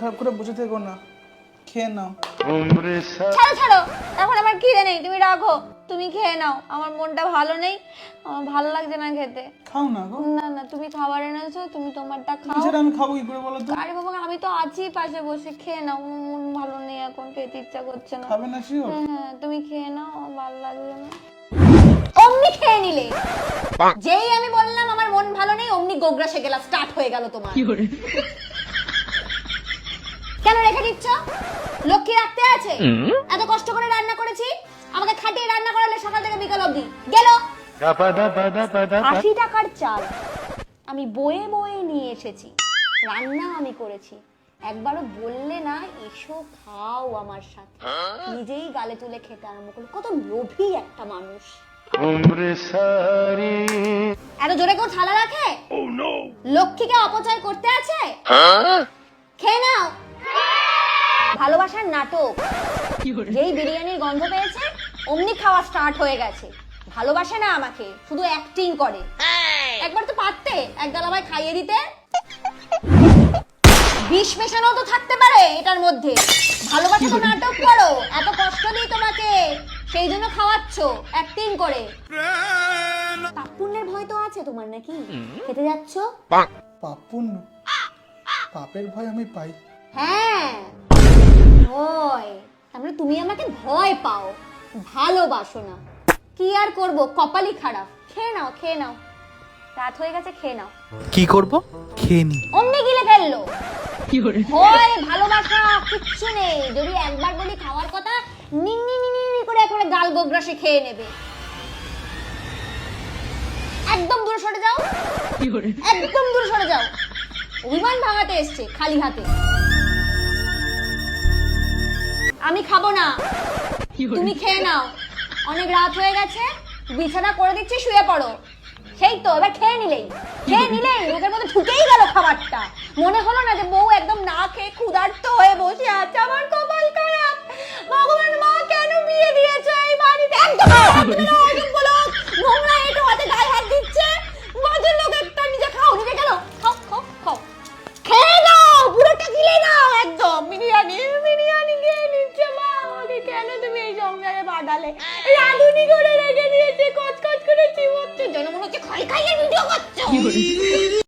খারাপ করে বসে থেকো না, খেয়ে নাও। ছাড়ো ছাড়ো, এখন আমার খিদে নেই, তুমি রাখো, তুমি খেয়ে নাও। আমার মনটা ভালো নেই, আমার ভালো লাগছে না খেতে। খাও না গো। না না, তুমি খাবার এনেছো, তুমি তোমারটা খাও। সেটা আমি খাবো কি করে বলো তো? আরে বাবা, আমি তো আছি পাশে বসে, খেয়ে নাও। আমার মন ভালো নেই এখন, খেতে ইচ্ছা করছে না। খাবে না শিওর? হ্যাঁ, তুমি খেয়ে নাও, আমার ভালো লাগছে না। অমনি খেয়ে নিলে, যেই আমি বললাম আমার মন ভালো নেই, অমনি গোগ্রাসে গেলা স্টার্ট হয়ে গেল তোমার। কেন রেখে দিচ্ছ? লক্ষ্মী রাখতে আছে? এত কষ্ট করে রান্না করেছি, আমাকে খাটিয়ে রান্না করালে সকাল থেকে বিকাল অবধি গেল। 80 টাকার চাল আমি বয়ে বয়ে নিয়ে এসেছি, রান্না আমি করেছি, একবারও বললে না এসো খাও আমার সাথে। নিজেই গালে তুলে খেতে আরম্ভ করলো। কত লোভী একটা মানুষ। এত জোরে কেউ থালা রাখে? লক্ষ্মীকে অপচয় করতে আছে? খেয়ে নাও। ভালোবাসার নাটক, যেই বিরিয়ানির গন্ধ পেয়েছে অমনি খাওয়া স্টার্ট হয়ে গেছে। ভালোবাসে না আমাকে, শুধু অ্যাক্টিং করে। একবার তো পারতে এক গাল আমায় খাইয়ে দিতে। বিষ মেশানো তো থাকতে পারে এটার মধ্যে। ভালোবাসা তো নাটক করো, এত কষ্ট দিই তোমাকে, সেই জন্য খাওয়াচ্ছ অ্যাক্টিং করে। পাপ পুণ্যের ভয় তো আছে তোমার নাকি? খেতে যাচ্ছ? পাপ পুণ্য? পাপের ভয় আমি পাই? হ্যাঁ, ভয়। তাহলে তুমি আমাকে ভয় পাও, ভালোবাসো না। কি আর করব, কপালই খারাপ। খেয়ে নাও, খেয়ে নাও, রাত হয়ে গেছে, খেয়ে নাও। কি করব? খেয়ে নি। অমনি গিলে ফেললো। ভয় ভালোবাসা কিচ্ছু নেই। যদি একবার বলি খাওয়ার কথা, নিনি নিনি করে একেবারে গাল গোগ্রাসে খেয়ে নেবে। একদম দূরে সরে যাও, একদম দূরে সরে যাও। অভিমান ভাঙাতে এসছে খালি হাতে। আমি খাবো না, তুমি খেয়ে নাও। অনেক রাত হয়ে গেছে, বিছানা করে দিচ্ছি, শুয়ে পড়ো। সেই তো, এবার খেয়ে নিলেই মুখের মধ্যে ঢুকেই গেল খাবারটা। মনে হলো না যে বউ একদম না খেয়ে ক্ষুধার্ত হয়ে বসে আছে। আমার কপাল খারাপ, ভগবান মা কেন বিয়ে দিয়েছে এই বাড়িতে? একদম নোংরা এঁটো হাতে গায়ে হাত দিচ্ছে। বাজের লোক একটা, নিজে খাও, নিজে গেল। খাও খাও খাও, খেয়ে নাও, পুরোটা গিলে নাও। একদম বিরিয়ানি বিরিয়ানি খেয়ে নিচ্ছে। মা, আমাকে কেন তুমি এই সংসারে বাঁধালে? রাঁধুনি করে রেখে দিয়েছে, কচকচ করে চিবোচ্ছে, যেন মনে হচ্ছে খাই খাইয়ে ভিডিও করছো।